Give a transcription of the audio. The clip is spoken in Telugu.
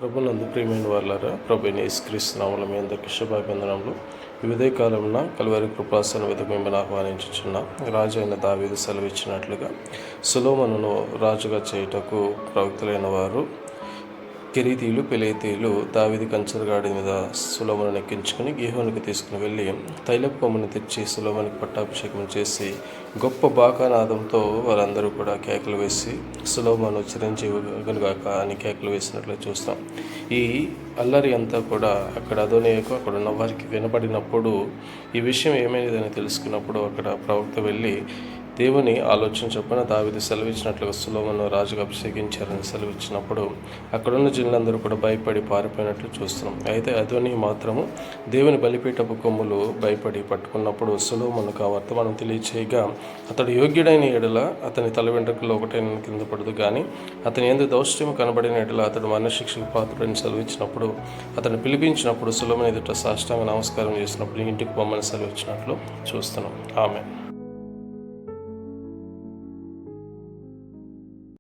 ప్రభునందు ప్రియమైన వాళ్ళారా, ప్రభువైన యేసుక్రీస్తు నామములో మీ అందరికీ శుభాభివందనములు. ఈ ఉదయ కాలమున కల్వరి కృపాసన వెదకు మిమ్మల్ని ఆహ్వానించుచున్న రాజు అయిన దావీదు సెలవిచ్చినట్లుగా సొలొమోనును రాజుగా చేయుటకు ప్రవక్తలైన వారు కెరీతీయులు పెలేతీయులు దావీదు కంచరగాడి మీద సొలొమోనును ఎక్కించుకుని గీహోనుకు తీసుకుని వెళ్ళి తైలపు కొమ్మును తెచ్చి సొలొమోనుకు పట్టాభిషేకం చేసి గొప్ప బాకానాదంతో వారందరూ కూడా కేకలు వేసి సొలొమోను చిరంజీవిగాక అని కేకలు వేసినట్లు చూస్తాం. ఈ అల్లరి అంతా కూడా అక్కడ అదోనీయకు అక్కడ ఉన్న వారికి వినపడినప్పుడు ఈ విషయం ఏమైనదని తెలుసుకున్నప్పుడు అక్కడ ప్రవక్త వెళ్ళి దేవుని ఆలోచన చొప్పున దావీదు సెలవిచ్చినట్లుగా సొలొమోను రాజుగా అభిషేకించారని సెలవిచ్చినప్పుడు అక్కడున్న జనులందరూ కూడా భయపడి పారిపోయినట్లు చూస్తున్నాం. అయితే అదోనీ మాత్రము దేవుని బలిపీఠపు కొమ్ములు భయపడి పట్టుకున్నప్పుడు సొలొమోనుకు ఆ వర్తమానం తెలియచేయగా అతడు యోగ్యుడైన ఎడల అతని తల వెంట్రుకల్లో ఒకటైన కింద పడదు, కానీ అతని యందు దౌష్ట్యం కనబడిన ఎడల అతడు మరణశిక్షకు పాత్రుడని సెలవిచ్చినప్పుడు అతను పిలిపించినప్పుడు సొలొమోను ఎదుట సాష్టాంగ నమస్కారం చేసినప్పుడు ఇంటికి పొమ్మని సెలవిచ్చినట్లు చూస్తున్నాం. ఆమె